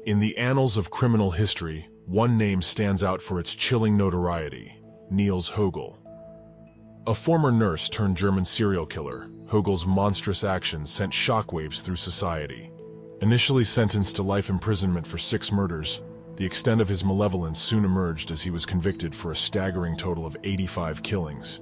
In the annals of criminal history, one name stands out for its chilling notoriety: Niels Hogel. A former nurse turned German serial killer, Hogel's monstrous actions sent shockwaves through society. Initially sentenced to life imprisonment for 6 murders, the extent of his malevolence soon emerged as he was convicted for a staggering total of 85 killings.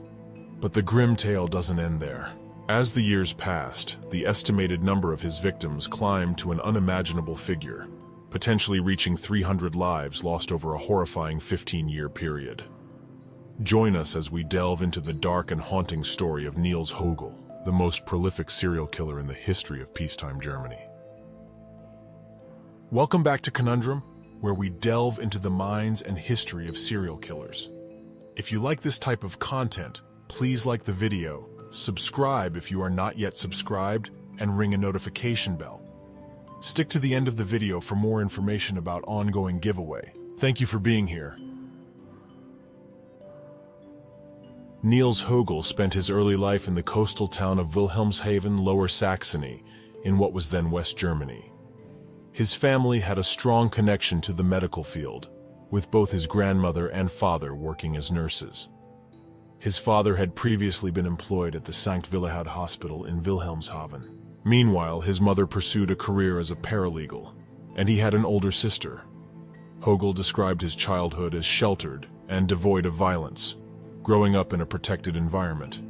But the grim tale doesn't end there. As the years passed, the estimated number of his victims climbed to an unimaginable figure, potentially reaching 300 lives lost over a horrifying 15-year period. Join us as we delve into the dark and haunting story of Niels Hogel, the most prolific serial killer in the history of peacetime Germany. Welcome back to Conundrum, where we delve into the minds and history of serial killers. If you like this type of content, please like the video, subscribe if you are not yet subscribed, and ring a notification bell. Stick to the end of the video for more information about ongoing giveaway. Thank you for being here. Niels Hogel spent his early life in the coastal town of Wilhelmshaven, Lower Saxony, in what was then West Germany. His family had a strong connection to the medical field, with both his grandmother and father working as nurses. His father had previously been employed at the St. Willehad Hospital in Wilhelmshaven. Meanwhile, his mother pursued a career as a paralegal, and he had an older sister. Hogel described his childhood as sheltered and devoid of violence, growing up in a protected environment.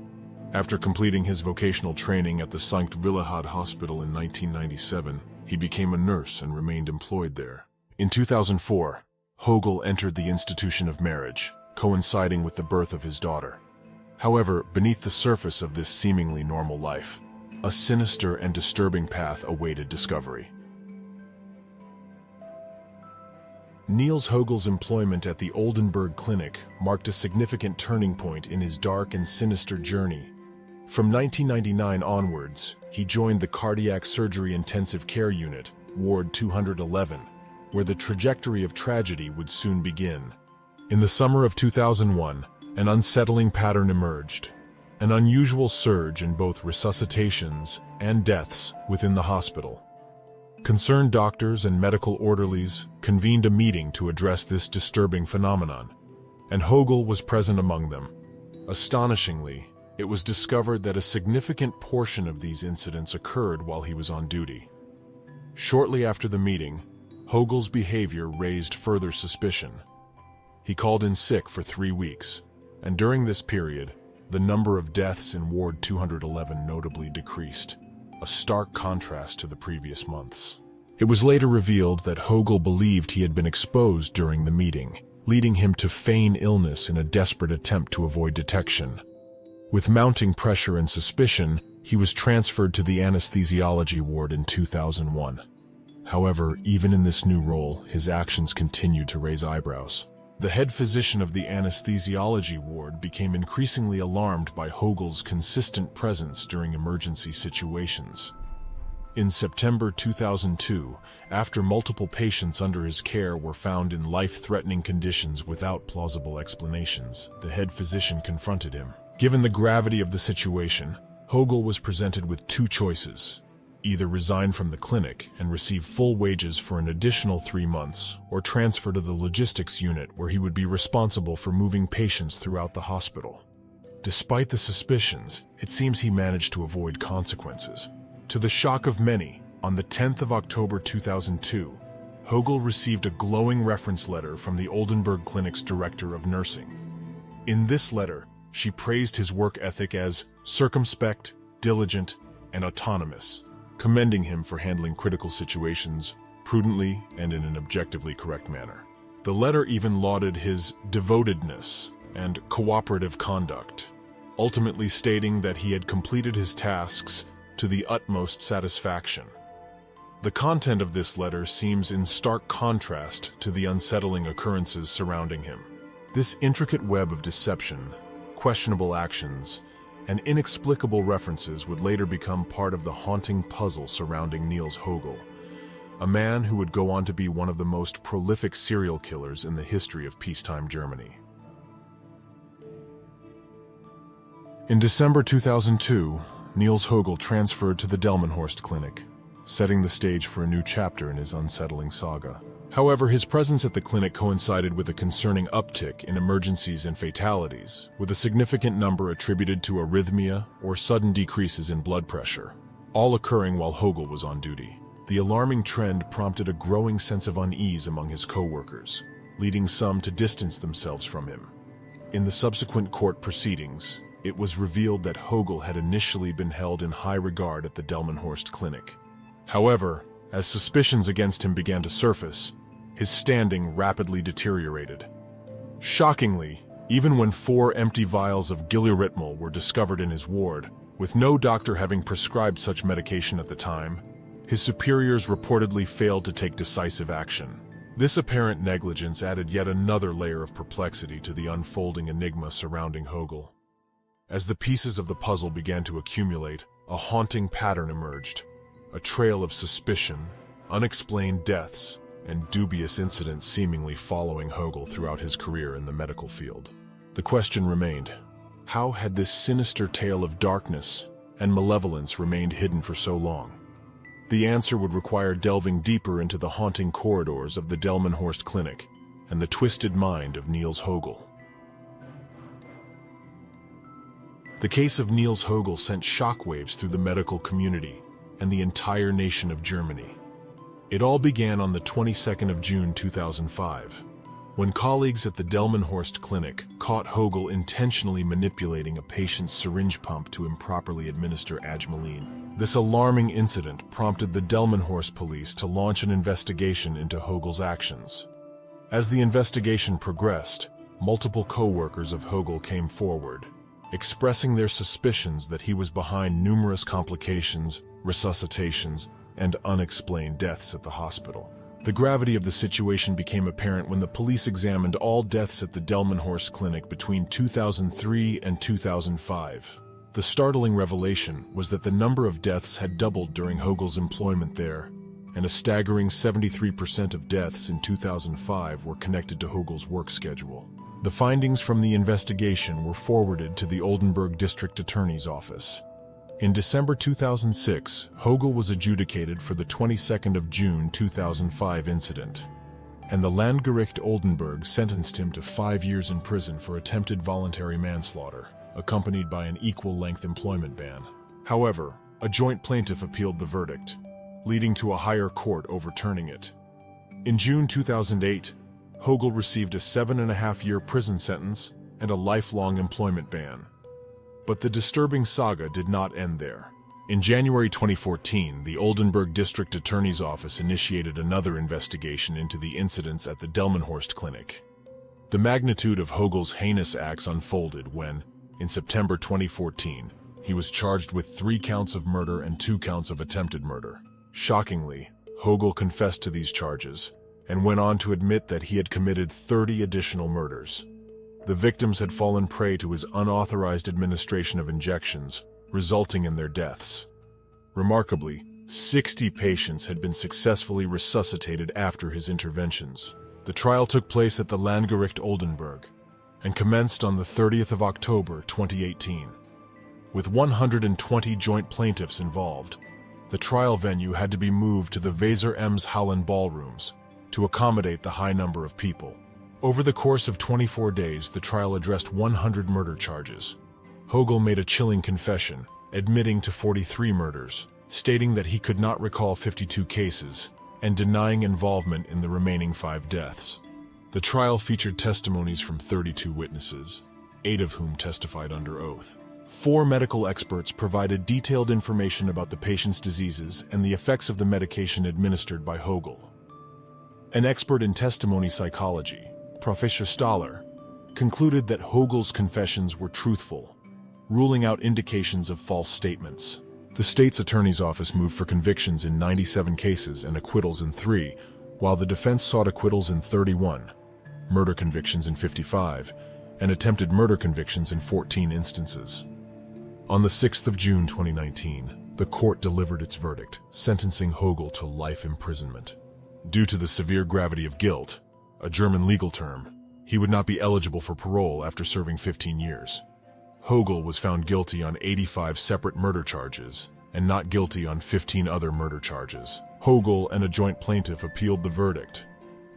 After completing his vocational training at the St. Willehad Hospital in 1997, he became a nurse and remained employed there. In 2004, Hogel entered the institution of marriage, coinciding with the birth of his daughter. However, beneath the surface of this seemingly normal life, a sinister and disturbing path awaited discovery. Niels Hogel's employment at the Oldenburg Clinic marked a significant turning point in his dark and sinister journey. From 1999 onwards, he joined the Cardiac Surgery Intensive Care Unit, Ward 211, where the trajectory of tragedy would soon begin. In the summer of 2001, an unsettling pattern emerged, an unusual surge in both resuscitations and deaths within the hospital. Concerned doctors and medical orderlies convened a meeting to address this disturbing phenomenon, and Hogel was present among them. Astonishingly, it was discovered that a significant portion of these incidents occurred while he was on duty. Shortly after the meeting, Hogel's behavior raised further suspicion. He called in sick for 3 weeks, and during this period, the number of deaths in Ward 211 notably decreased, a stark contrast to the previous months. It was later revealed that Hogel believed he had been exposed during the meeting, leading him to feign illness in a desperate attempt to avoid detection. With mounting pressure and suspicion, he was transferred to the anesthesiology ward in 2001. However, even in this new role, his actions continued to raise eyebrows. The head physician of the anesthesiology ward became increasingly alarmed by Hogel's consistent presence during emergency situations. In September 2002, after multiple patients under his care were found in life-threatening conditions without plausible explanations, the head physician confronted him. Given the gravity of the situation, Hogel was presented with 2 choices: either resign from the clinic and receive full wages for an additional 3 months, or transfer to the logistics unit where he would be responsible for moving patients throughout the hospital. Despite the suspicions, it seems he managed to avoid consequences. To the shock of many, on the 10th of October 2002, Hogel received a glowing reference letter from the Oldenburg Clinic's director of nursing. In this letter, she praised his work ethic as circumspect, diligent, and autonomous, commending him for handling critical situations prudently and in an objectively correct manner. The letter even lauded his devotedness and cooperative conduct, ultimately stating that he had completed his tasks to the utmost satisfaction. The content of this letter seems in stark contrast to the unsettling occurrences surrounding him. This intricate web of deception, questionable actions, and inexplicable references would later become part of the haunting puzzle surrounding Niels Hogel, a man who would go on to be one of the most prolific serial killers in the history of peacetime Germany. In December 2002, Niels Hogel transferred to the Delmenhorst Clinic. setting the stage for a new chapter in his unsettling saga. However, his presence at the clinic coincided with a concerning uptick in emergencies and fatalities, with a significant number attributed to arrhythmia or sudden decreases in blood pressure, all occurring while Hogel was on duty. The alarming trend prompted a growing sense of unease among his co-workers, leading some to distance themselves from him. In the subsequent court proceedings, it was revealed that Hogel had initially been held in high regard at the Delmenhorst clinic. However, as suspicions against him began to surface, his standing rapidly deteriorated. Shockingly, even when 4 empty vials of giluritimol were discovered in his ward, with no doctor having prescribed such medication at the time, his superiors reportedly failed to take decisive action. This apparent negligence added yet another layer of perplexity to the unfolding enigma surrounding Hogel. As the pieces of the puzzle began to accumulate, a haunting pattern emerged, a trail of suspicion, unexplained deaths, and dubious incidents seemingly following Hogel throughout his career in the medical field. The question remained, how had this sinister tale of darkness and malevolence remained hidden for so long? The answer would require delving deeper into the haunting corridors of the Delmenhorst Clinic and the twisted mind of Niels Hogel. The case of Niels Hogel sent shockwaves through the medical community and the entire nation of Germany. It all began on the 22nd of June 2005, when colleagues at the Delmenhorst Clinic caught Hogel intentionally manipulating a patient's syringe pump to improperly administer Adrenaline. This alarming incident prompted the Delmenhorst police to launch an investigation into Hogel's actions. As the investigation progressed, multiple co-workers of Hogel came forward, expressing their suspicions that he was behind numerous complications, resuscitations, and unexplained deaths at the hospital. The gravity of the situation became apparent when the police examined all deaths at the Delmenhorst Clinic between 2003 and 2005. The startling revelation was that the number of deaths had doubled during Hogel's employment there, and a staggering 73% of deaths in 2005 were connected to Hogel's work schedule. The findings from the investigation were forwarded to the Oldenburg District Attorney's Office. In December 2006, Hogel was adjudicated for the 22nd of June 2005 incident, and the Landgericht Oldenburg sentenced him to 5 years in prison for attempted voluntary manslaughter, accompanied by an equal-length employment ban. However, a joint plaintiff appealed the verdict, leading to a higher court overturning it. In June 2008, Hogel received a 7.5-year prison sentence and a lifelong employment ban. But the disturbing saga did not end there. In January 2014, the Oldenburg District Attorney's Office initiated another investigation into the incidents at the Delmenhorst Clinic. The magnitude of Hogel's heinous acts unfolded when, in September 2014, he was charged with 3 counts of murder and 2 counts of attempted murder. Shockingly, Hogel confessed to these charges and went on to admit that he had committed 30 additional murders. The victims had fallen prey to his unauthorized administration of injections, resulting in their deaths. Remarkably, 60 patients had been successfully resuscitated after his interventions. The trial took place at the Landgericht Oldenburg and commenced on the 30th of October 2018. With 120 joint plaintiffs involved, the trial venue had to be moved to the Weser Ems Hallen ballrooms to accommodate the high number of people. Over the course of 24 days, the trial addressed 100 murder charges. Hogel made a chilling confession, admitting to 43 murders, stating that he could not recall 52 cases, and denying involvement in the remaining 5 deaths. The trial featured testimonies from 32 witnesses, 8 of whom testified under oath. 4 medical experts provided detailed information about the patient's diseases and the effects of the medication administered by Hogel. An expert in testimony psychology, Professor Staller, concluded that Hogel's confessions were truthful, ruling out indications of false statements. The state's attorney's office moved for convictions in 97 cases and acquittals in 3, while the defense sought acquittals in 31, murder convictions in 55, and attempted murder convictions in 14 instances. On the 6th of June 2019, the court delivered its verdict, sentencing Hogel to life imprisonment. Due to the severe gravity of guilt, a German legal term, he would not be eligible for parole after serving 15 years. Hogel was found guilty on 85 separate murder charges and not guilty on 15 other murder charges. Hogel and a joint plaintiff appealed the verdict,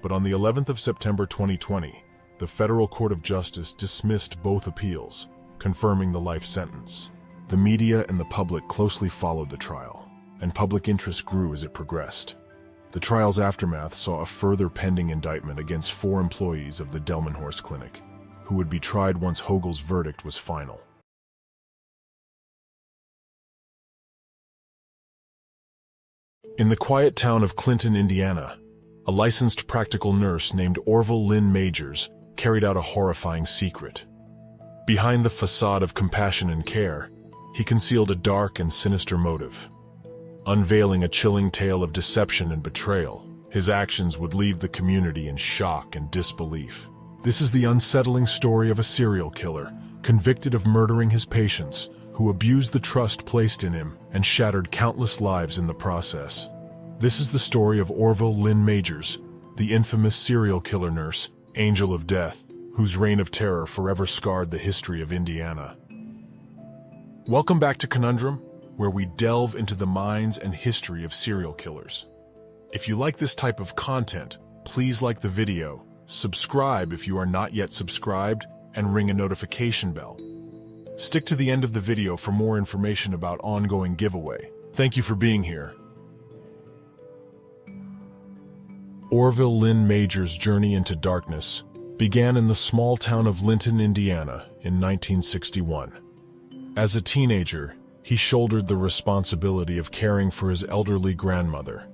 but on the 11th of September 2020, the Federal Court of Justice dismissed both appeals, confirming the life sentence. The media and the public closely followed the trial, and public interest grew as it progressed. The trial's aftermath saw a further pending indictment against 4 employees of the Delmenhorst Clinic, who would be tried once Hogel's verdict was final. In the quiet town of Clinton, Indiana, a licensed practical nurse named Orville Lynn Majors carried out a horrifying secret. Behind the facade of compassion and care, he concealed a dark and sinister motive. Unveiling a chilling tale of deception and betrayal, his actions would leave the community in shock and disbelief. This is the unsettling story of a serial killer, convicted of murdering his patients, who abused the trust placed in him and shattered countless lives in the process. This is the story of Orville Lynn Majors, the infamous serial killer nurse, Angel of Death, whose reign of terror forever scarred the history of Indiana. Welcome back to Conundrum, where we delve into the minds and history of serial killers. If you like this type of content, please like the video, subscribe if you are not yet subscribed, and ring a notification bell. Stick to the end of the video for more information about ongoing giveaway. Thank you for being here. Orville Lynn Majors' journey into darkness began in the small town of Linton, Indiana, in 1961. As a teenager, he shouldered the responsibility of caring for his elderly grandmother,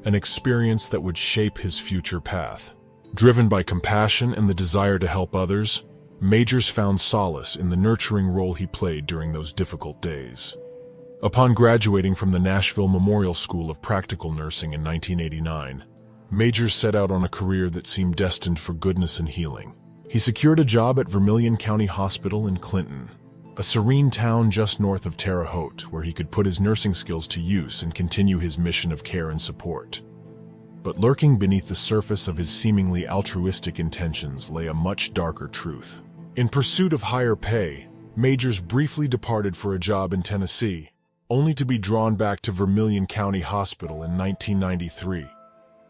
an experience that would shape his future path. Driven by compassion and the desire to help others, Majors found solace in the nurturing role he played during those difficult days. Upon graduating from the Nashville Memorial School of Practical Nursing in 1989, Majors set out on a career that seemed destined for goodness and healing. He secured a job at Vermilion County Hospital in Clinton, a serene town just north of Terre Haute, where he could put his nursing skills to use and continue his mission of care and support. But lurking beneath the surface of his seemingly altruistic intentions lay a much darker truth. In pursuit of higher pay, Majors briefly departed for a job in Tennessee, only to be drawn back to Vermilion County Hospital in 1993.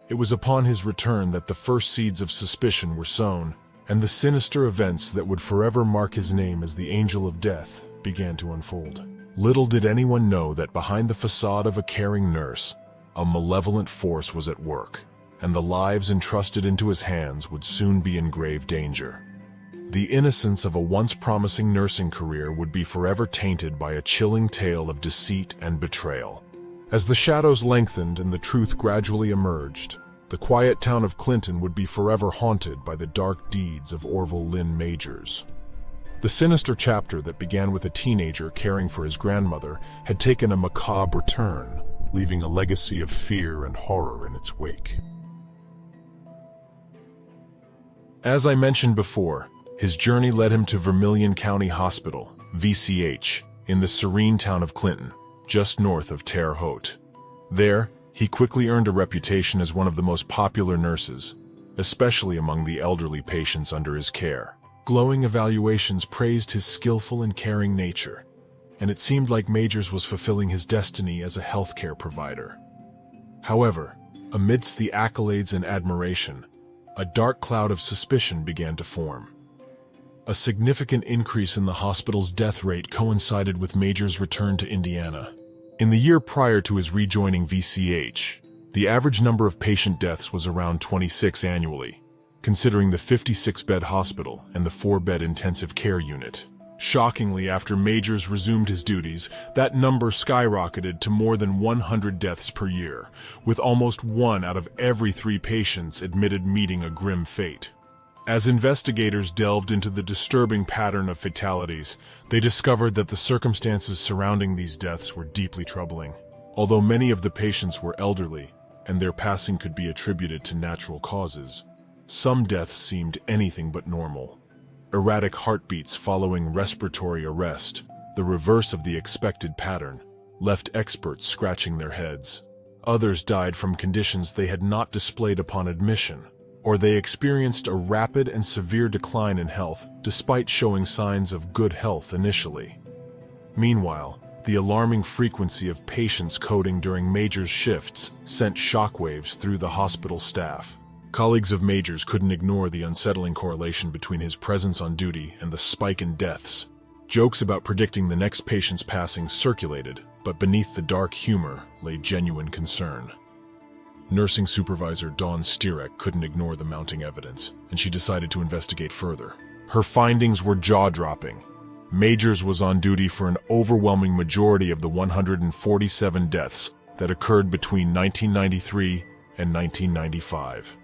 It was upon his return that the first seeds of suspicion were sown, and the sinister events that would forever mark his name as the Angel of Death began to unfold. Little did anyone know that behind the facade of a caring nurse, a malevolent force was at work, and the lives entrusted into his hands would soon be in grave danger. The innocence of a once promising nursing career would be forever tainted by a chilling tale of deceit and betrayal. As the shadows lengthened and the truth gradually emerged, the quiet town of Clinton would be forever haunted by the dark deeds of Orville Lynn Majors. The sinister chapter that began with a teenager caring for his grandmother had taken a macabre turn, leaving a legacy of fear and horror in its wake. As I mentioned before, his journey led him to Vermilion County Hospital, VCH, in the serene town of Clinton, just north of Terre Haute. There, he quickly earned a reputation as one of the most popular nurses, especially among the elderly patients under his care. Glowing evaluations praised his skillful and caring nature, and it seemed like Majors was fulfilling his destiny as a healthcare provider. However, amidst the accolades and admiration, a dark cloud of suspicion began to form. A significant increase in the hospital's death rate coincided with Majors' return to Indiana. In the year prior to his rejoining VCH, the average number of patient deaths was around 26 annually, considering the 56-bed hospital and the 4-bed intensive care unit. Shockingly, after Majors resumed his duties, that number skyrocketed to more than 100 deaths per year, with almost 1 out of every 3 patients admitted meeting a grim fate. As investigators delved into the disturbing pattern of fatalities, they discovered that the circumstances surrounding these deaths were deeply troubling. Although many of the patients were elderly, and their passing could be attributed to natural causes, some deaths seemed anything but normal. Erratic heartbeats following respiratory arrest, the reverse of the expected pattern, left experts scratching their heads. Others died from conditions they had not displayed upon admission, or they experienced a rapid and severe decline in health despite showing signs of good health initially. Meanwhile, The alarming frequency of patients coding during Major's shifts sent shockwaves through the hospital staff. Colleagues of Major's couldn't ignore the unsettling correlation between his presence on duty and the spike in deaths. Jokes about predicting the next patient's passing circulated, but beneath the dark humor lay genuine concern. Nursing supervisor Dawn Stierek couldn't ignore the mounting evidence, and she decided to investigate further. Her findings were jaw-dropping. Majors was on duty for an overwhelming majority of the 147 deaths that occurred between 1993 and 1995.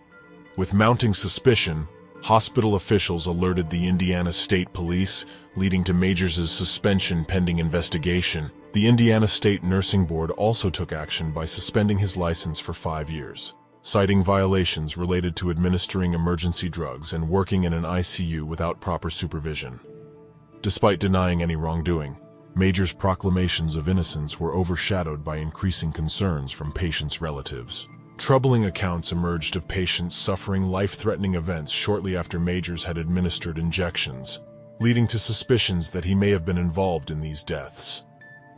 With mounting suspicion, hospital officials alerted the Indiana State Police, leading to Majors' suspension pending investigation. The Indiana State Nursing Board also took action by suspending his license for 5 years, citing violations related to administering emergency drugs and working in an ICU without proper supervision. Despite denying any wrongdoing, Major's proclamations of innocence were overshadowed by increasing concerns from patients' relatives. Troubling accounts emerged of patients suffering life-threatening events shortly after Majors had administered injections, leading to suspicions that he may have been involved in these deaths.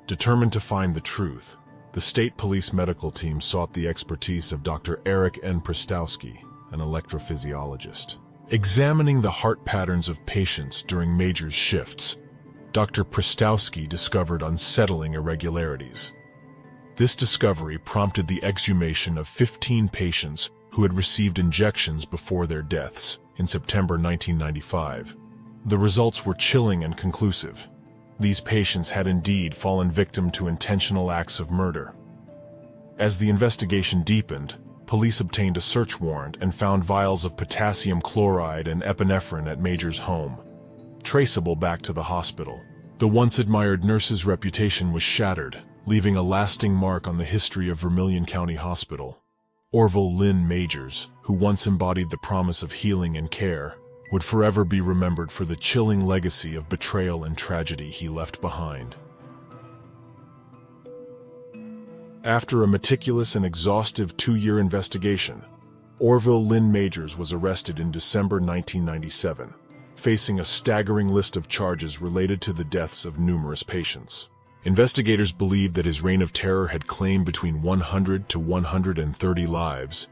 Determined to find the truth, the state police medical team sought the expertise of Dr. Eric N. Pristowski, an electrophysiologist. Examining the heart patterns of patients during Major's shifts, Dr. Pristowski discovered unsettling irregularities. This discovery prompted the exhumation of 15 patients who had received injections before their deaths in September 1995. The results were chilling and conclusive. These patients had indeed fallen victim to intentional acts of murder. As the investigation deepened, police obtained a search warrant and found vials of potassium chloride and epinephrine at Major's home, traceable back to the hospital. The once admired nurse's reputation was shattered, leaving a lasting mark on the history of Vermilion County Hospital. Orville Lynn Majors, who once embodied the promise of healing and care, would forever be remembered for the chilling legacy of betrayal and tragedy he left behind. After a meticulous and exhaustive 2-year investigation, Orville Lynn Majors was arrested in December 1997, facing a staggering list of charges related to the deaths of numerous patients. Investigators believed that his reign of terror had claimed between 100 to 130 lives,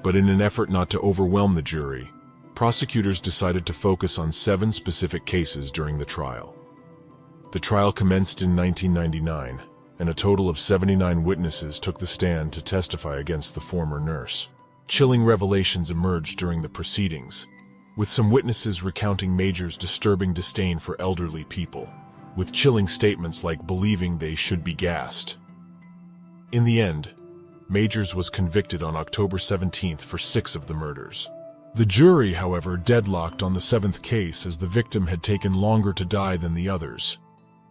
but in an effort not to overwhelm the jury, prosecutors decided to focus on 7 specific cases during the trial. The trial commenced in 1999, and a total of 79 witnesses took the stand to testify against the former nurse. Chilling revelations emerged during the proceedings, with some witnesses recounting Major's disturbing disdain for elderly people, with chilling statements like believing they should be gassed. In the end, Majors was convicted on October 17th for 6 of the murders. The jury, however, deadlocked on the 7th case as the victim had taken longer to die than the others.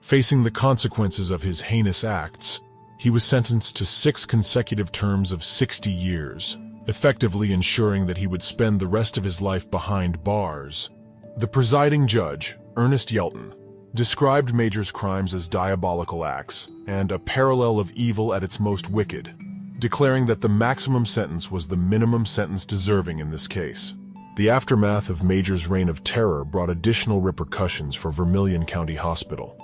Facing the consequences of his heinous acts, he was sentenced to 6 consecutive terms of 60 years, effectively ensuring that he would spend the rest of his life behind bars. The presiding judge, Ernest Yelton, described Major's crimes as diabolical acts and a parallel of evil at its most wicked, declaring that the maximum sentence was the minimum sentence deserving in this case. The aftermath of Major's reign of terror brought additional repercussions for Vermilion County Hospital.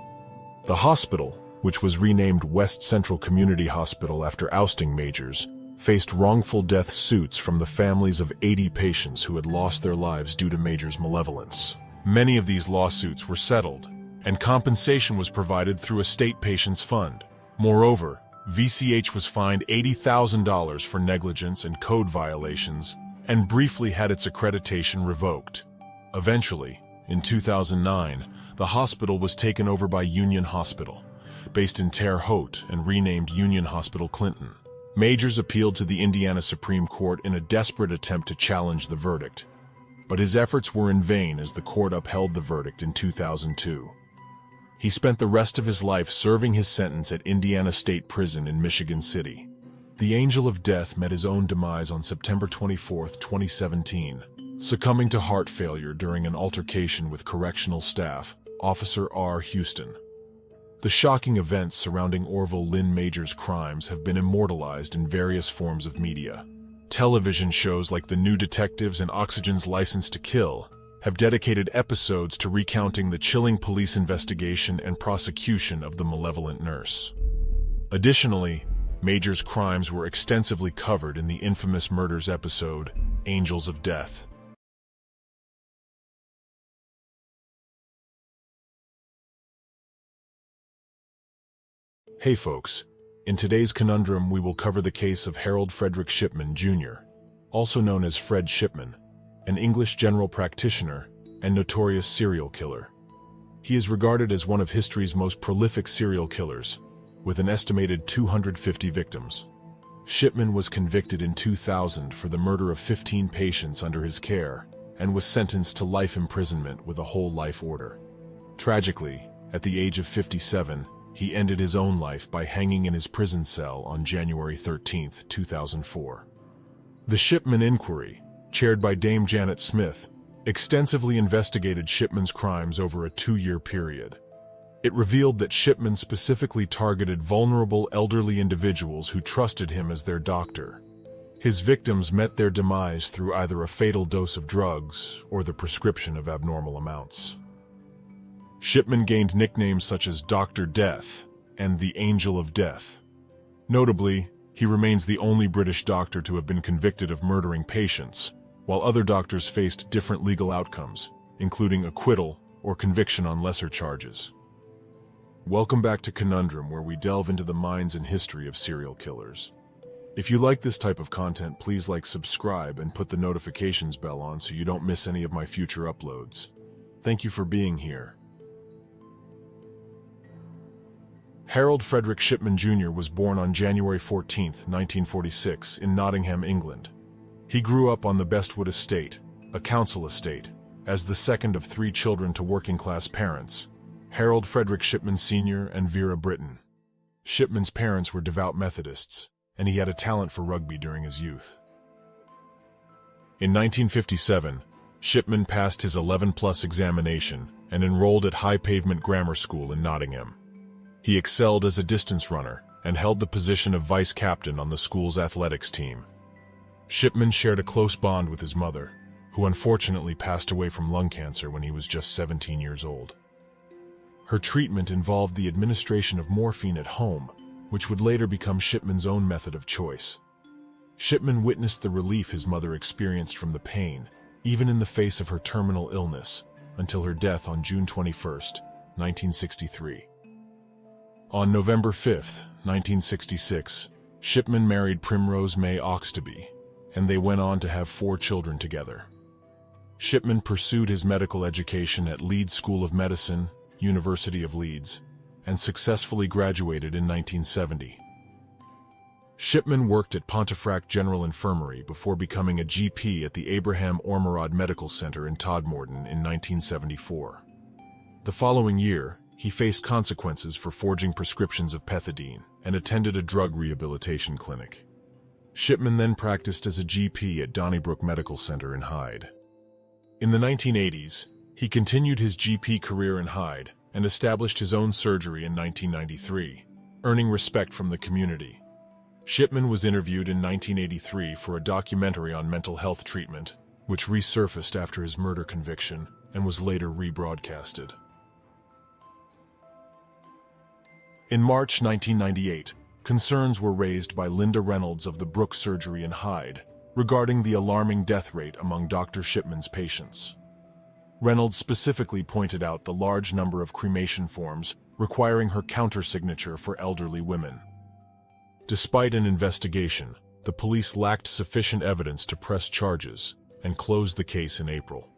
The hospital, which was renamed West Central Community Hospital after ousting Majors, faced wrongful death suits from the families of 80 patients who had lost their lives due to Major's malevolence. Many of these lawsuits were settled, and compensation was provided through a state patients fund. Moreover, VCH was fined $80,000 for negligence and code violations, and briefly had its accreditation revoked. Eventually, in 2009, the hospital was taken over by Union Hospital, based in Terre Haute and renamed Union Hospital Clinton. Majors appealed to the Indiana Supreme Court in a desperate attempt to challenge the verdict, but his efforts were in vain as the court upheld the verdict in 2002. He spent the rest of his life serving his sentence at Indiana State Prison in Michigan City. The Angel of Death met his own demise on September 24, 2017, succumbing to heart failure during an altercation with correctional staff, Officer R. Houston. The shocking events surrounding Orville Lynn Majors' crimes have been immortalized in various forms of media. Television shows like The New Detectives and Oxygen's License to Kill have dedicated episodes to recounting the chilling police investigation and prosecution of the malevolent nurse. Additionally, Major's crimes were extensively covered in the infamous murders episode, Angels of Death. Hey folks, in today's Conundrum we will cover the case of Harold Frederick Shipman, Jr., also known as Fred Shipman, an English general practitioner and notorious serial killer. He is regarded as one of history's most prolific serial killers, with an estimated 250 victims. Shipman was convicted in 2000 for the murder of 15 patients under his care and was sentenced to life imprisonment with a whole life order. Tragically, at the age of 57, he ended his own life by hanging in his prison cell on January 13, 2004. The Shipman Inquiry, chaired by Dame Janet Smith, extensively investigated Shipman's crimes over a 2-year period. It revealed that Shipman specifically targeted vulnerable elderly individuals who trusted him as their doctor. His victims met their demise through either a fatal dose of drugs or the prescription of abnormal amounts. Shipman gained nicknames such as Dr. Death and the Angel of Death. Notably, he remains the only British doctor to have been convicted of murdering patients, while other doctors faced different legal outcomes, including acquittal or conviction on lesser charges. Welcome back to Conundrum, where we delve into the minds and history of serial killers. If you like this type of content, please subscribe, and put the notifications bell on so you don't miss any of my future uploads. Thank you for being here. Harold Frederick Shipman Jr. was born on January 14, 1946, in Nottingham, England. He grew up on the Bestwood Estate, a council estate, as the second of 3 children to working-class parents, Harold Frederick Shipman Sr. and Vera Britton. Shipman's parents were devout Methodists, and he had a talent for rugby during his youth. In 1957, Shipman passed his 11+ examination and enrolled at High Pavement Grammar School in Nottingham. He excelled as a distance runner and held the position of vice captain on the school's athletics team. Shipman shared a close bond with his mother, who unfortunately passed away from lung cancer when he was just 17 years old. Her treatment involved the administration of morphine at home, which would later become Shipman's own method of choice. Shipman witnessed the relief his mother experienced from the pain, even in the face of her terminal illness, until her death on June 21, 1963. On November 5, 1966, Shipman married Primrose May Oxtoby, and they went on to have 4 children together. Shipman pursued his medical education at Leeds School of Medicine, University of Leeds, and successfully graduated in 1970. Shipman worked at Pontefract General Infirmary before becoming a GP at the Abraham Ormerod Medical Center in Todmorden in 1974. The following year, he faced consequences for forging prescriptions of pethidine and attended a drug rehabilitation clinic. Shipman then practiced as a GP at Donnybrook Medical Center in Hyde. In the 1980s, he continued his GP career in Hyde and established his own surgery in 1993, earning respect from the community. Shipman was interviewed in 1983 for a documentary on mental health treatment, which resurfaced after his murder conviction and was later rebroadcasted. In March 1998, concerns were raised by Linda Reynolds of the Brook Surgery in Hyde regarding the alarming death rate among Dr. Shipman's patients. Reynolds specifically pointed out the large number of cremation forms requiring her countersignature for elderly women. Despite an investigation, the police lacked sufficient evidence to press charges and closed the case in April.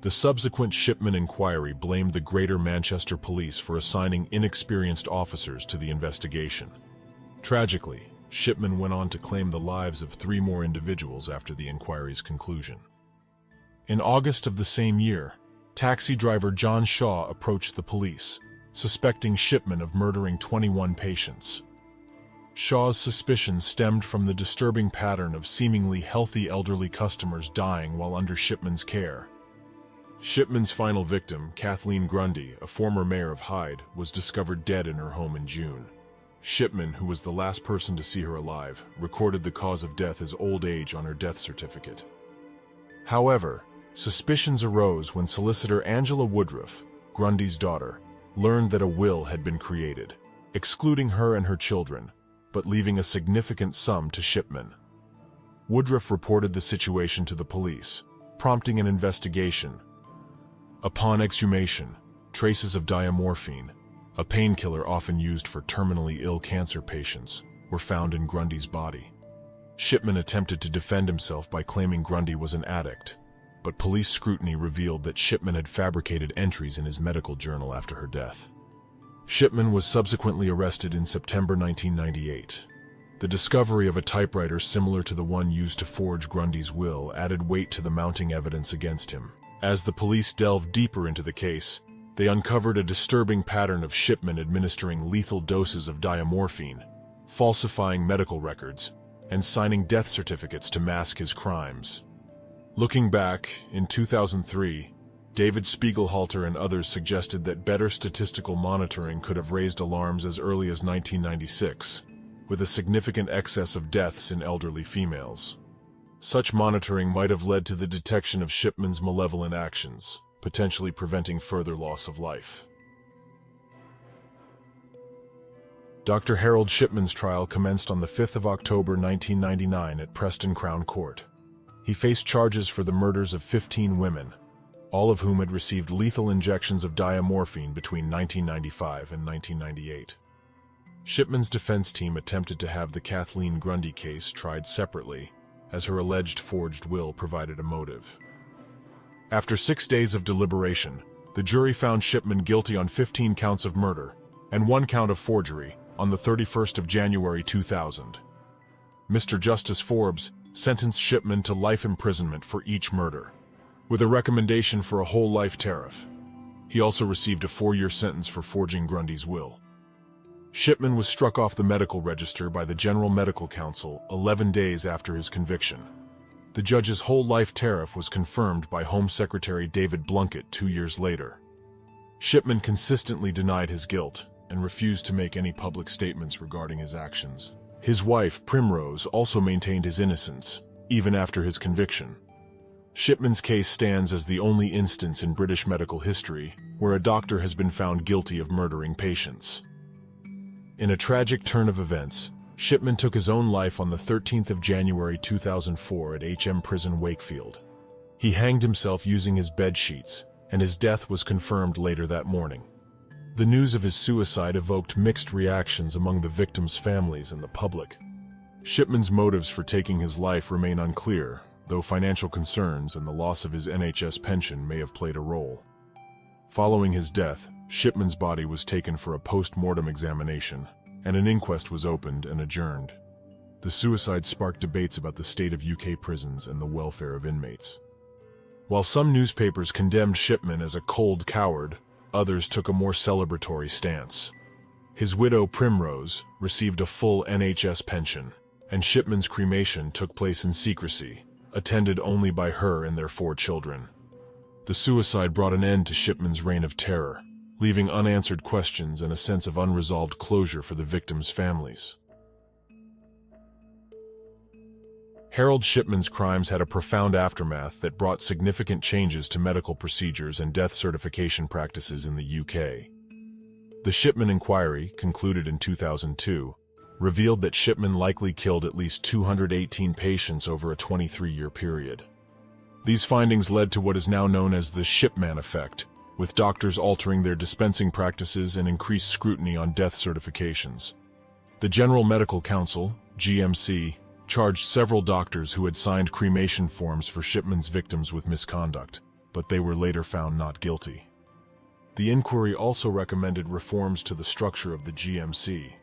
The subsequent Shipman inquiry blamed the Greater Manchester Police for assigning inexperienced officers to the investigation. Tragically, Shipman went on to claim the lives of 3 more individuals after the inquiry's conclusion. In August of the same year, taxi driver John Shaw approached the police, suspecting Shipman of murdering 21 patients. Shaw's suspicions stemmed from the disturbing pattern of seemingly healthy elderly customers dying while under Shipman's care. Shipman's final victim, Kathleen Grundy, a former mayor of Hyde, was discovered dead in her home in June. Shipman, who was the last person to see her alive, recorded the cause of death as old age on her death certificate. However, Suspicions arose when solicitor Angela Woodruff, Grundy's daughter, learned that a will had been created, excluding her and her children, but leaving a significant sum to Shipman. Woodruff reported the situation to the police, prompting an investigation. Upon exhumation, traces of diamorphine, a painkiller often used for terminally ill cancer patients, were found in Grundy's body. Shipman attempted to defend himself by claiming Grundy was an addict, but police scrutiny revealed that Shipman had fabricated entries in his medical journal after her death. Shipman was subsequently arrested in September 1998. The discovery of a typewriter similar to the one used to forge Grundy's will added weight to the mounting evidence against him. As the police delved deeper into the case, they uncovered a disturbing pattern of Shipman administering lethal doses of diamorphine, falsifying medical records, and signing death certificates to mask his crimes. Looking back, in 2003, David Spiegelhalter and others suggested that better statistical monitoring could have raised alarms as early as 1996, with a significant excess of deaths in elderly females. Such monitoring might have led to the detection of Shipman's malevolent actions, potentially preventing further loss of life. Dr. Harold Shipman's trial commenced on the 5th of October 1999 at Preston Crown Court. He faced charges for the murders of 15 women, all of whom had received lethal injections of diamorphine between 1995 and 1998. Shipman's defense team attempted to have the Kathleen Grundy case tried separately, as her alleged forged will provided a motive. After 6 days of deliberation, the jury found Shipman guilty on 15 counts of murder and 1 count of forgery on the 31st of January 2000. Mr. Justice Forbes sentenced Shipman to life imprisonment for each murder, with a recommendation for a whole life tariff. He also received a 4-year sentence for forging Grundy's will. Shipman was struck off the medical register by the General Medical Council 11 days after his conviction. The judge's whole life tariff was confirmed by Home Secretary David Blunkett 2 years later. Shipman consistently denied his guilt and refused to make any public statements regarding his actions. His wife, Primrose, also maintained his innocence, even after his conviction. Shipman's case stands as the only instance in British medical history where a doctor has been found guilty of murdering patients. In a tragic turn of events, Shipman took his own life on the 13th of January 2004 at HM Prison Wakefield. He hanged himself using his bed sheets, and his death was confirmed later that morning. The news of his suicide evoked mixed reactions among the victims' families and the public. Shipman's motives for taking his life remain unclear, though financial concerns and the loss of his NHS pension may have played a role. Following his death, Shipman's body was taken for a post-mortem examination, and an inquest was opened and adjourned. The suicide sparked debates about the state of UK prisons and the welfare of inmates. While some newspapers condemned Shipman as a cold coward, others took a more celebratory stance. His widow, Primrose, received a full NHS pension, and Shipman's cremation took place in secrecy, attended only by her and their 4 children. The suicide brought an end to Shipman's reign of terror, leaving unanswered questions and a sense of unresolved closure for the victims' families. Harold Shipman's crimes had a profound aftermath that brought significant changes to medical procedures and death certification practices in the UK. The Shipman inquiry, concluded in 2002, revealed that Shipman likely killed at least 218 patients over a 23-year period. These findings led to what is now known as the Shipman effect, with doctors altering their dispensing practices and increased scrutiny on death certifications. The General Medical Council, GMC, charged several doctors who had signed cremation forms for Shipman's victims with misconduct, but they were later found not guilty. The inquiry also recommended reforms to the structure of the GMC.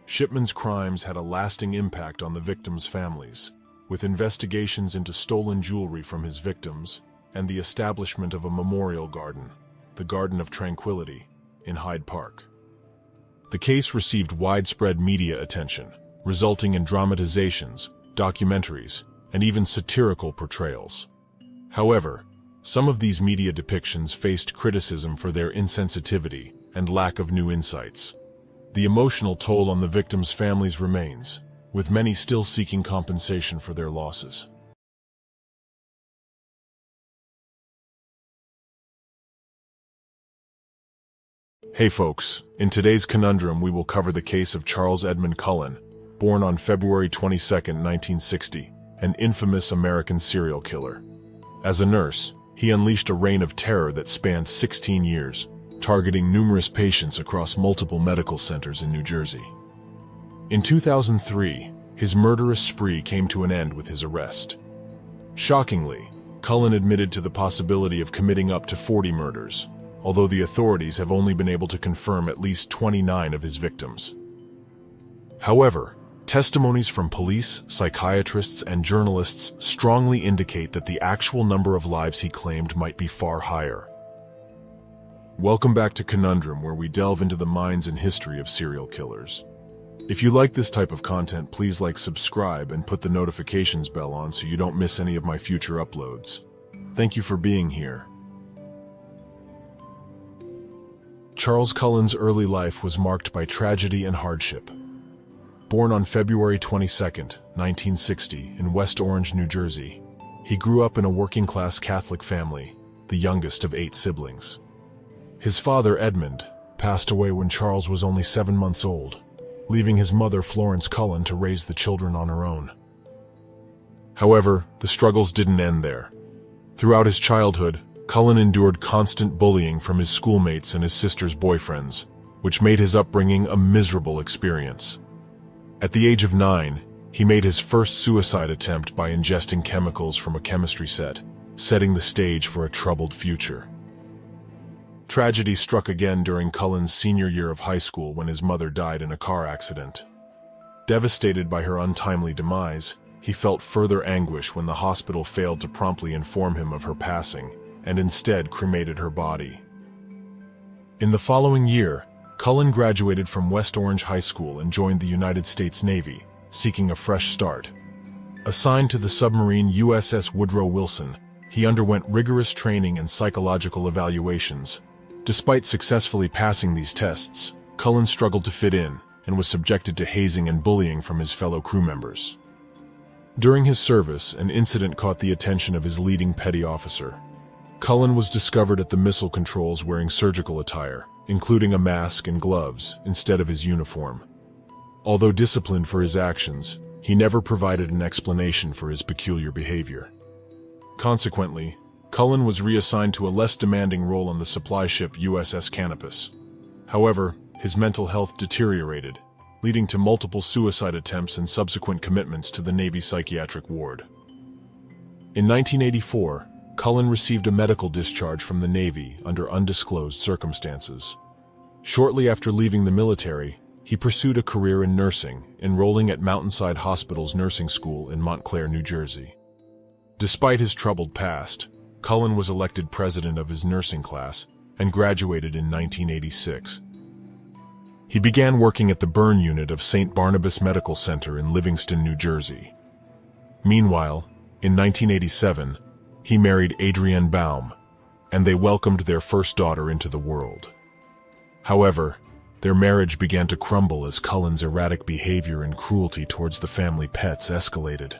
Shipman's crimes had a lasting impact on the victims' families, with investigations into stolen jewelry from his victims and the establishment of a memorial garden, the Garden of Tranquility, in Hyde Park. The case received widespread media attention, resulting in dramatizations, documentaries, and even satirical portrayals. However, some of these media depictions faced criticism for their insensitivity and lack of new insights. The emotional toll on the victims' families remains, with many still seeking compensation for their losses. Hey folks, in today's Conundrum we will cover the case of Charles Edmund Cullen, born on February 22, 1960, an infamous American serial killer. As a nurse, he unleashed a reign of terror that spanned 16 years, targeting numerous patients across multiple medical centers in New Jersey. In 2003, his murderous spree came to an end with his arrest. Shockingly, Cullen admitted to the possibility of committing up to 40 murders, although the authorities have only been able to confirm at least 29 of his victims. However, testimonies from police, psychiatrists, and journalists strongly indicate that the actual number of lives he claimed might be far higher. Welcome back to Conundrum, where we delve into the minds and history of serial killers. If you like this type of content, please like, subscribe, and put the notifications bell on so you don't miss any of my future uploads. Thank you for being here. Charles Cullen's early life was marked by tragedy and hardship. Born on February 22, 1960, in West Orange, New Jersey, he grew up in a working-class Catholic family, the youngest of 8 siblings. His father, Edmund, passed away when Charles was only 7 months old, leaving his mother, Florence Cullen, to raise the children on her own. However, the struggles didn't end there. Throughout his childhood, Cullen endured constant bullying from his schoolmates and his sister's boyfriends, which made his upbringing a miserable experience. At the age of 9, he made his first suicide attempt by ingesting chemicals from a chemistry set, setting the stage for a troubled future. Tragedy struck again during Cullen's senior year of high school when his mother died in a car accident. Devastated by her untimely demise, he felt further anguish when the hospital failed to promptly inform him of her passing, and instead cremated her body. In the following year, Cullen graduated from West Orange High School and joined the United States Navy, seeking a fresh start. Assigned to the submarine USS Woodrow Wilson, he underwent rigorous training and psychological evaluations. Despite successfully passing these tests, Cullen struggled to fit in and was subjected to hazing and bullying from his fellow crew members. During his service, an incident caught the attention of his leading petty officer. Cullen was discovered at the missile controls wearing surgical attire, including a mask and gloves, instead of his uniform. Although disciplined for his actions, he never provided an explanation for his peculiar behavior. Consequently, Cullen was reassigned to a less demanding role on the supply ship USS Canopus. However, his mental health deteriorated, leading to multiple suicide attempts and subsequent commitments to the Navy psychiatric ward. In 1984, Cullen received a medical discharge from the Navy under undisclosed circumstances. Shortly after leaving the military, he pursued a career in nursing, enrolling at Mountainside Hospital's nursing school in Montclair, New Jersey. Despite his troubled past, Cullen was elected president of his nursing class and graduated in 1986. He began working at the burn unit of St. Barnabas Medical Center in Livingston, New Jersey. Meanwhile, in 1987, he married Adrienne Baum, and they welcomed their first daughter into the world. However, their marriage began to crumble as Cullen's erratic behavior and cruelty towards the family pets escalated.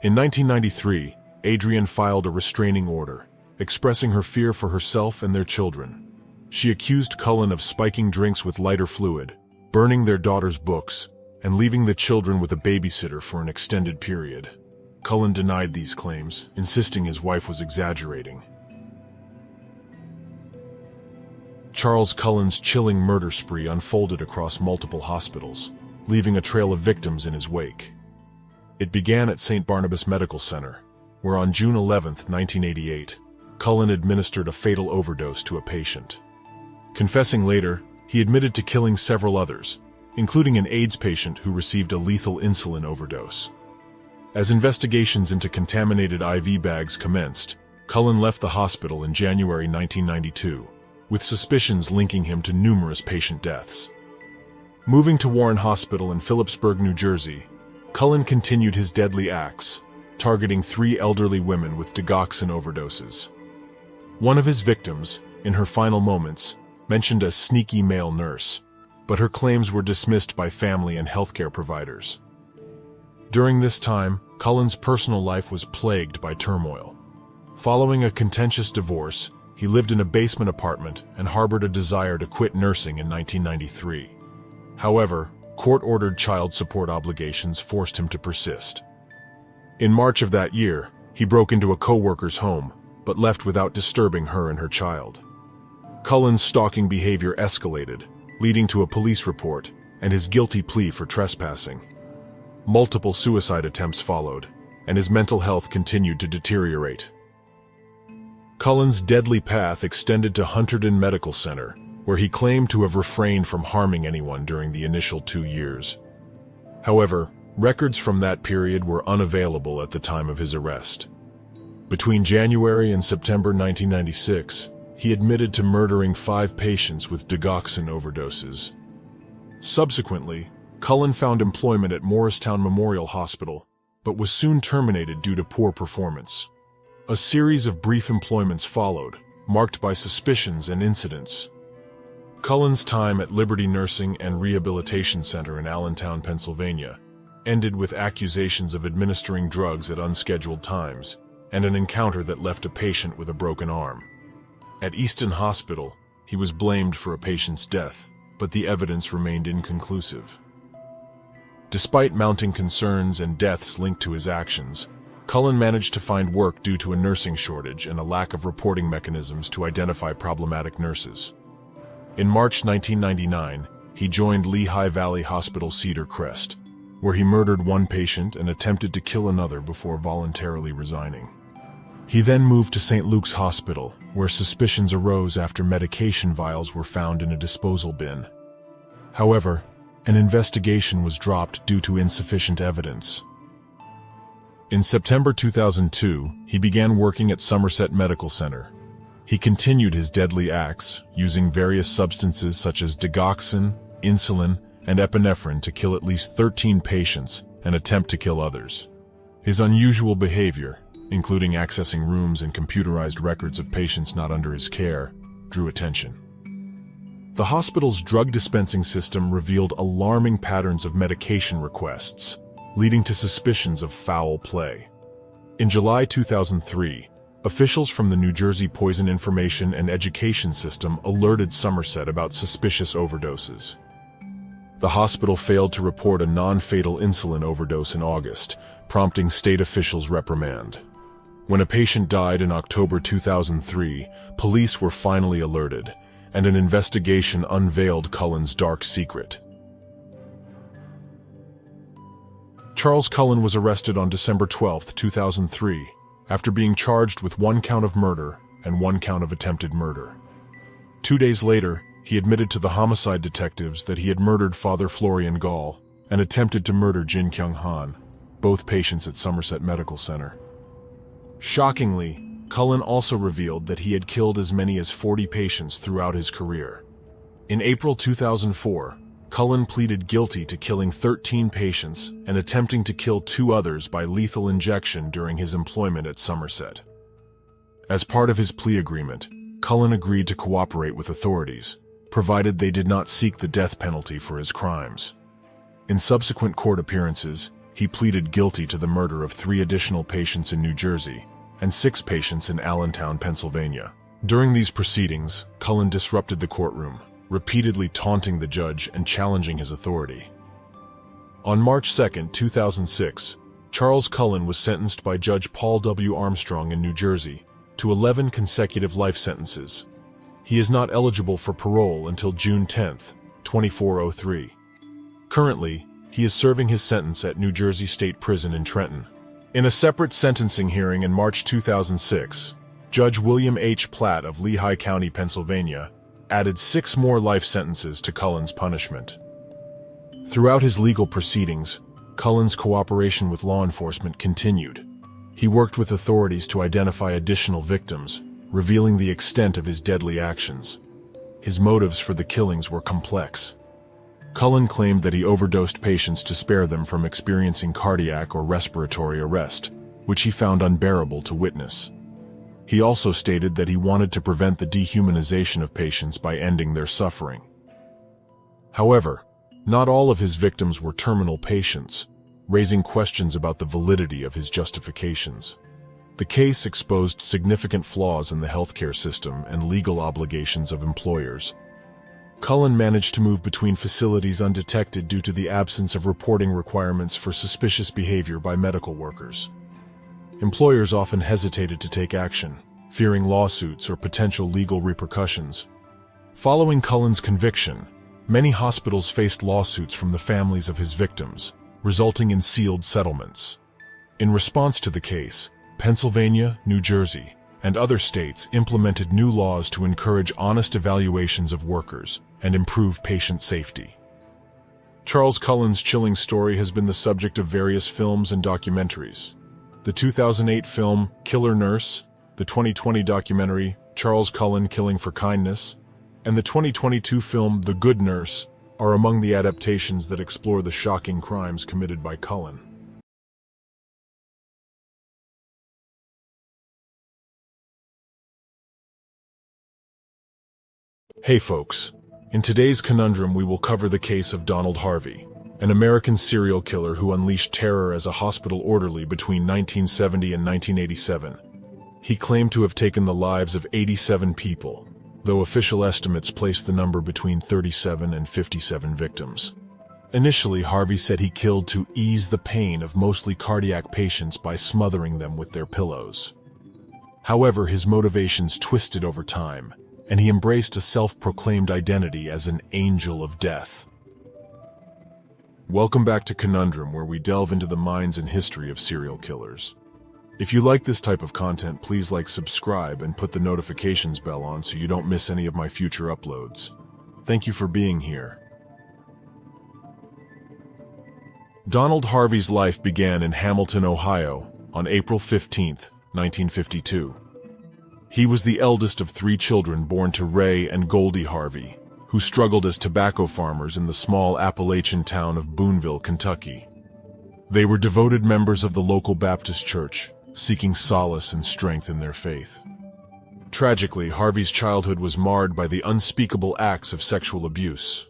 In 1993, Adrienne filed a restraining order, expressing her fear for herself and their children. She accused Cullen of spiking drinks with lighter fluid, burning their daughter's books, and leaving the children with a babysitter for an extended period. Cullen denied these claims, insisting his wife was exaggerating. Charles Cullen's chilling murder spree unfolded across multiple hospitals, leaving a trail of victims in his wake. It began at St. Barnabas Medical Center, where on June 11, 1988, Cullen administered a fatal overdose to a patient. Confessing later, he admitted to killing several others, including an AIDS patient who received a lethal insulin overdose. As investigations into contaminated IV bags commenced, Cullen left the hospital in January 1992, with suspicions linking him to numerous patient deaths. Moving to Warren Hospital in Phillipsburg, New Jersey, Cullen continued his deadly acts, targeting 3 elderly women with digoxin overdoses. One of his victims, in her final moments, mentioned a sneaky male nurse, but her claims were dismissed by family and healthcare providers. During this time, Cullen's personal life was plagued by turmoil. Following a contentious divorce, he lived in a basement apartment and harbored a desire to quit nursing in 1993. However, court-ordered child support obligations forced him to persist. In March of that year, he broke into a co-worker's home, but left without disturbing her and her child. Cullen's stalking behavior escalated, leading to a police report and his guilty plea for trespassing. Multiple suicide attempts followed, and his mental health continued to deteriorate. Cullen's deadly path extended to Hunterdon Medical Center, where he claimed to have refrained from harming anyone during the initial 2 years. However, records from that period were unavailable at the time of his arrest. Between January and September 1996, he admitted to murdering 5 patients with digoxin overdoses. Subsequently, Cullen found employment at Morristown Memorial Hospital, but was soon terminated due to poor performance. A series of brief employments followed, marked by suspicions and incidents. Cullen's time at Liberty Nursing and Rehabilitation Center in Allentown, Pennsylvania, ended with accusations of administering drugs at unscheduled times, and an encounter that left a patient with a broken arm. At Easton Hospital, he was blamed for a patient's death, but the evidence remained inconclusive. Despite mounting concerns and deaths linked to his actions, Cullen managed to find work due to a nursing shortage and a lack of reporting mechanisms to identify problematic nurses. In March 1999, he joined Lehigh Valley Hospital Cedar Crest, where he murdered 1 patient and attempted to kill another before voluntarily resigning. He then moved to St. Luke's Hospital, where suspicions arose after medication vials were found in a disposal bin. However, an investigation was dropped due to insufficient evidence. In September 2002, he began working at Somerset Medical Center. He continued his deadly acts, using various substances such as digoxin, insulin, and epinephrine to kill at least 13 patients and attempt to kill others. His unusual behavior, including accessing rooms and computerized records of patients not under his care, drew attention. The hospital's drug dispensing system revealed alarming patterns of medication requests, leading to suspicions of foul play. In July 2003, officials from the New Jersey Poison Information and Education System alerted Somerset about suspicious overdoses. The hospital failed to report a non-fatal insulin overdose in August, prompting state officials' reprimand. When a patient died in October 2003, police were finally alerted, and an investigation unveiled Cullen's dark secret. Charles Cullen was arrested on December 12, 2003, after being charged with 1 count of murder and 1 count of attempted murder. 2 days later, he admitted to the homicide detectives that he had murdered Father Florian Gall and attempted to murder Jin Kyung Han, both patients at Somerset Medical Center. Shockingly, Cullen also revealed that he had killed as many as 40 patients throughout his career. In April 2004, Cullen pleaded guilty to killing 13 patients and attempting to kill 2 others by lethal injection during his employment at Somerset. As part of his plea agreement, Cullen agreed to cooperate with authorities, provided they did not seek the death penalty for his crimes. In subsequent court appearances, he pleaded guilty to the murder of 3 additional patients in New Jersey and 6 patients in Allentown, Pennsylvania. During these proceedings, Cullen disrupted the courtroom, repeatedly taunting the judge and challenging his authority. On March 2, 2006, Charles Cullen was sentenced by Judge Paul W. Armstrong in New Jersey to 11 consecutive life sentences. He is not eligible for parole until June 10, 2403. Currently, he is serving his sentence at New Jersey State Prison in Trenton. In a separate sentencing hearing in March 2006, Judge William H. Platt of Lehigh County, Pennsylvania, added 6 more life sentences to Cullen's punishment. Throughout his legal proceedings, Cullen's cooperation with law enforcement continued. He worked with authorities to identify additional victims, revealing the extent of his deadly actions. His motives for the killings were complex. Cullen claimed that he overdosed patients to spare them from experiencing cardiac or respiratory arrest, which he found unbearable to witness. He also stated that he wanted to prevent the dehumanization of patients by ending their suffering. However, not all of his victims were terminal patients, raising questions about the validity of his justifications. The case exposed significant flaws in the healthcare system and legal obligations of employers. Cullen managed to move between facilities undetected due to the absence of reporting requirements for suspicious behavior by medical workers. Employers often hesitated to take action, fearing lawsuits or potential legal repercussions. Following Cullen's conviction, many hospitals faced lawsuits from the families of his victims, resulting in sealed settlements. In response to the case, Pennsylvania, New Jersey, and other states implemented new laws to encourage honest evaluations of workers and improve patient safety. Charles Cullen's chilling story has been the subject of various films and documentaries. The 2008 film Killer Nurse, the 2020 documentary Charles Cullen Killing for Kindness, and the 2022 film The Good Nurse are among the adaptations that explore the shocking crimes committed by Cullen. Hey folks, in today's Conundrum we will cover the case of Donald Harvey, an American serial killer who unleashed terror as a hospital orderly between 1970 and 1987. He claimed to have taken the lives of 87 people, though official estimates place the number between 37 and 57 victims. Initially, Harvey said he killed to ease the pain of mostly cardiac patients by smothering them with their pillows. However, his motivations twisted over time, and he embraced a self-proclaimed identity as an angel of death. Welcome back to Conundrum, where we delve into the minds and history of serial killers. If you like this type of content, please subscribe, and put the notifications bell on so you don't miss any of my future uploads. Thank you for being here. Donald Harvey's life began in Hamilton, Ohio, on April 15, 1952. He was the eldest of 3 children born to Ray and Goldie Harvey, who struggled as tobacco farmers in the small Appalachian town of Boonville, Kentucky. They were devoted members of the local Baptist church, seeking solace and strength in their faith. Tragically, Harvey's childhood was marred by the unspeakable acts of sexual abuse.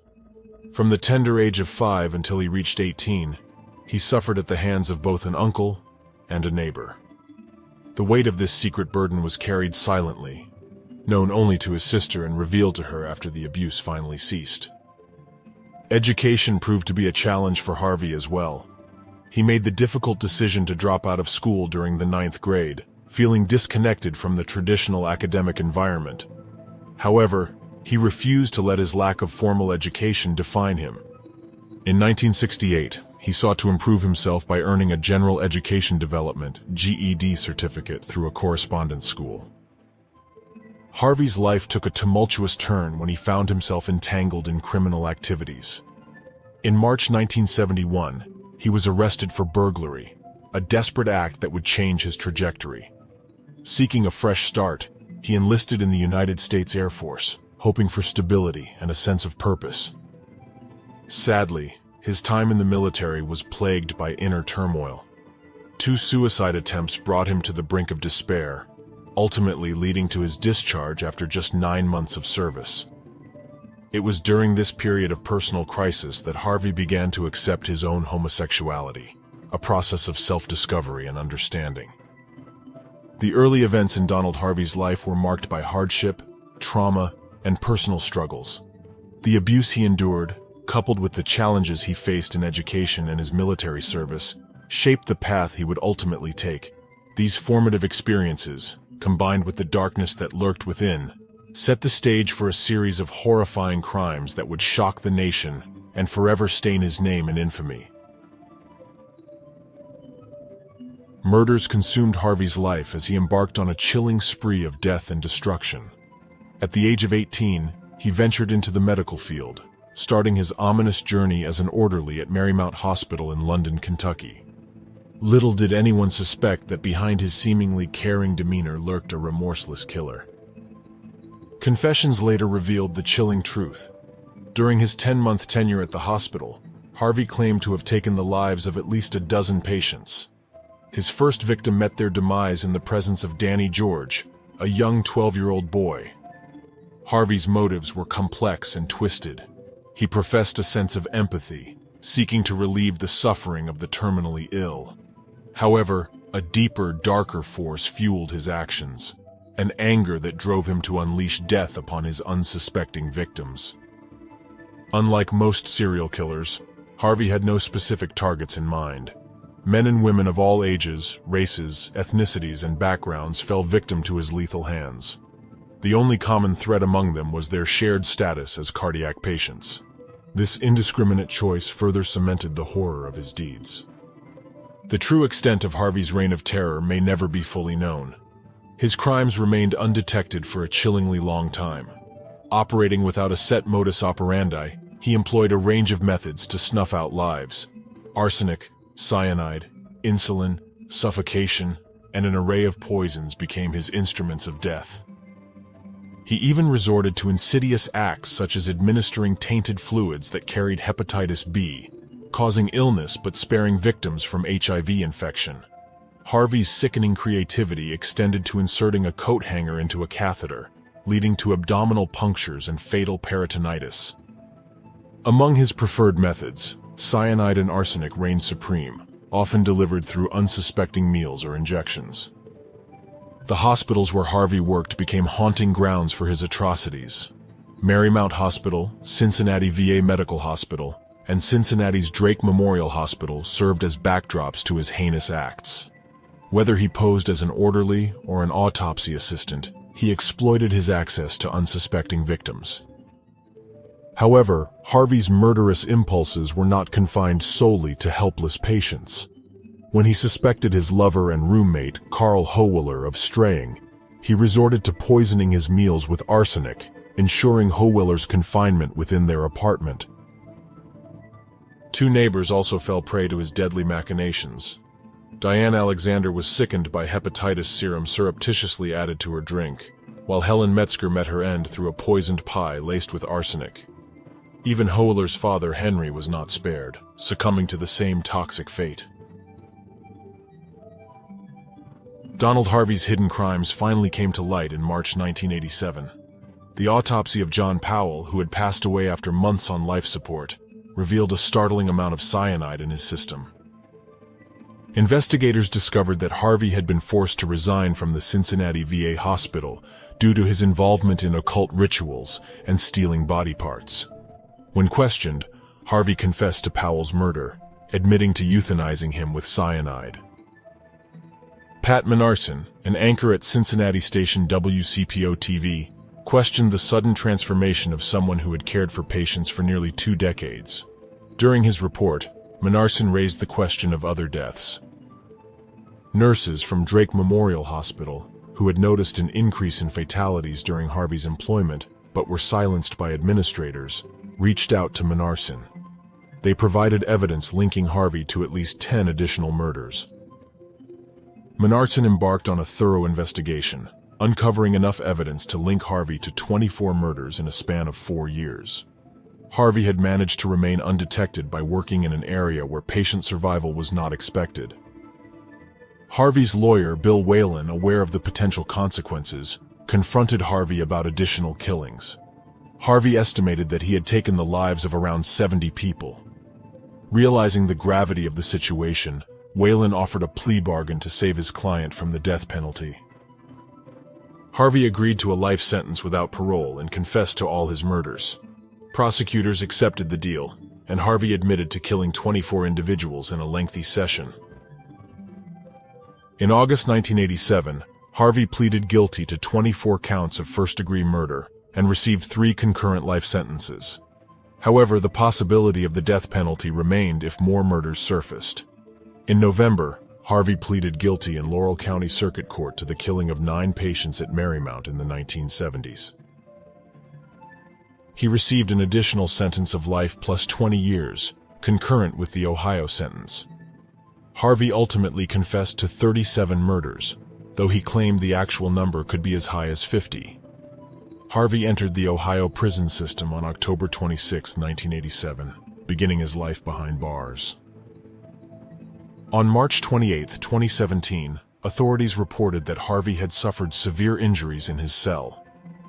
From the tender age of 5 until he reached 18, he suffered at the hands of both an uncle and a neighbor. The weight of this secret burden was carried silently, known only to his sister and revealed to her after the abuse finally ceased. Education proved to be a challenge for Harvey as well. He made the difficult decision to drop out of school during the 9th grade, feeling disconnected from the traditional academic environment. However, he refused to let his lack of formal education define him. In 1968, he sought to improve himself by earning a General Education Development (GED) certificate through a correspondence school. Harvey's life took a tumultuous turn when he found himself entangled in criminal activities. In March 1971, he was arrested for burglary, a desperate act that would change his trajectory. Seeking a fresh start, he enlisted in the United States Air Force, hoping for stability and a sense of purpose. Sadly, his time in the military was plagued by inner turmoil. 2 suicide attempts brought him to the brink of despair, ultimately leading to his discharge after just 9 months of service. It was during this period of personal crisis that Harvey began to accept his own homosexuality, a process of self-discovery and understanding. The early events in Donald Harvey's life were marked by hardship, trauma, and personal struggles. The abuse he endured, coupled with the challenges he faced in education and his military service, shaped the path he would ultimately take. These formative experiences, combined with the darkness that lurked within, set the stage for a series of horrifying crimes that would shock the nation and forever stain his name in infamy. Murders consumed Harvey's life as he embarked on a chilling spree of death and destruction. At the age of 18, he ventured into the medical field, starting his ominous journey as an orderly at Marymount Hospital in London, Kentucky. Little did anyone suspect that behind his seemingly caring demeanor lurked a remorseless killer. Confessions later revealed the chilling truth. During his 10-month tenure at the hospital, Harvey claimed to have taken the lives of at least a dozen patients. His first victim met their demise in the presence of Danny George, a young 12-year-old boy. Harvey's motives were complex and twisted. He professed a sense of empathy, seeking to relieve the suffering of the terminally ill. However, A deeper, darker force fueled his actions, an anger that drove him to unleash death upon his unsuspecting victims. Unlike most serial killers, Harvey had no specific targets in mind. Men and women of all ages, races, ethnicities, and backgrounds fell victim to his lethal hands. The only common thread among them was their shared status as cardiac patients. This indiscriminate choice further cemented the horror of his deeds. The true extent of Harvey's reign of terror may never be fully known. His crimes remained undetected for a chillingly long time. Operating without a set modus operandi, he employed a range of methods to snuff out lives. Arsenic, cyanide, insulin, suffocation, and an array of poisons became his instruments of death. He even resorted to insidious acts such as administering tainted fluids that carried hepatitis B, causing illness but sparing victims from HIV infection. Harvey's sickening creativity extended to inserting a coat hanger into a catheter, leading to abdominal punctures and fatal peritonitis. Among his preferred methods, cyanide and arsenic reigned supreme, often delivered through unsuspecting meals or injections. The hospitals where Harvey worked became haunting grounds for his atrocities. Marymount Hospital, Cincinnati VA Medical Hospital, and Cincinnati's Drake Memorial Hospital served as backdrops to his heinous acts. Whether he posed as an orderly or an autopsy assistant, he exploited his access to unsuspecting victims. However, Harvey's murderous impulses were not confined solely to helpless patients. When he suspected his lover and roommate, Carl Hohwiller, of straying, he resorted to poisoning his meals with arsenic, ensuring Hohwiller's confinement within their apartment. Two neighbors also fell prey to his deadly machinations. Diane Alexander was sickened by hepatitis serum surreptitiously added to her drink, while Helen Metzger met her end through a poisoned pie laced with arsenic. Even Hohwiller's father, Henry, was not spared, succumbing to the same toxic fate. Donald Harvey's hidden crimes finally came to light in March 1987. The autopsy of John Powell, who had passed away after months on life support, revealed a startling amount of cyanide in his system. Investigators discovered that Harvey had been forced to resign from the Cincinnati VA hospital due to his involvement in occult rituals and stealing body parts. When questioned, Harvey confessed to Powell's murder, admitting to euthanizing him with cyanide. Pat Menarson, an anchor at Cincinnati station WCPO-TV, questioned the sudden transformation of someone who had cared for patients for nearly 2 decades. During his report, Menarson raised the question of other deaths. Nurses from Drake Memorial Hospital, who had noticed an increase in fatalities during Harvey's employment but were silenced by administrators, reached out to Menarson. They provided evidence linking Harvey to at least 10 additional murders. Menarson embarked on a thorough investigation, uncovering enough evidence to link Harvey to 24 murders in a span of 4 years. Harvey had managed to remain undetected by working in an area where patient survival was not expected. Harvey's lawyer, Bill Whalen, aware of the potential consequences, confronted Harvey about additional killings. Harvey estimated that he had taken the lives of around 70 people. Realizing the gravity of the situation, Whalen offered a plea bargain to save his client from the death penalty. Harvey agreed to a life sentence without parole and confessed to all his murders. Prosecutors accepted the deal, and Harvey admitted to killing 24 individuals in a lengthy session. In August 1987, Harvey pleaded guilty to 24 counts of first-degree murder and received 3 concurrent life sentences. However, the possibility of the death penalty remained if more murders surfaced. In November, Harvey pleaded guilty in Laurel County Circuit Court to the killing of 9 patients at Marymount in the 1970s. He received an additional sentence of life plus 20 years, concurrent with the Ohio sentence. Harvey ultimately confessed to 37 murders, though he claimed the actual number could be as high as 50. Harvey entered the Ohio prison system on October 26, 1987, beginning his life behind bars. On March 28, 2017, authorities reported that Harvey had suffered severe injuries in his cell.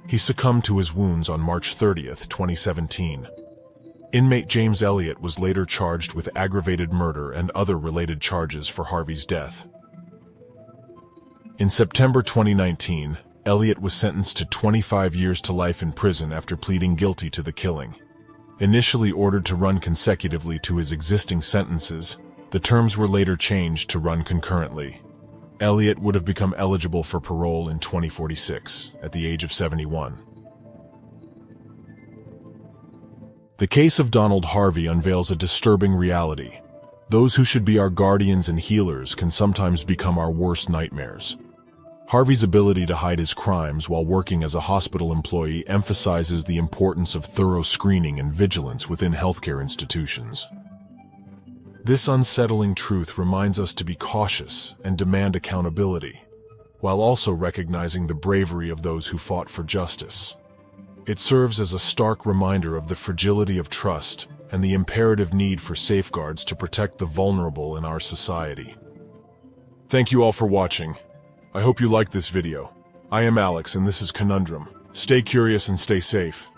He succumbed to his wounds on March 30, 2017. Inmate James Elliott was later charged with aggravated murder and other related charges for Harvey's death. In September 2019, Elliot was sentenced to 25 years to life in prison after pleading guilty to the killing. Initially ordered to run consecutively to his existing sentences, the terms were later changed to run concurrently. Elliot would have become eligible for parole in 2046, at the age of 71. The case of Donald Harvey unveils a disturbing reality. Those who should be our guardians and healers can sometimes become our worst nightmares. Harvey's ability to hide his crimes while working as a hospital employee emphasizes the importance of thorough screening and vigilance within healthcare institutions. This unsettling truth reminds us to be cautious and demand accountability, while also recognizing the bravery of those who fought for justice. It serves as a stark reminder of the fragility of trust and the imperative need for safeguards to protect the vulnerable in our society. Thank you all for watching. I hope you liked this video. I am Alex and this is Conundrum. Stay curious and stay safe.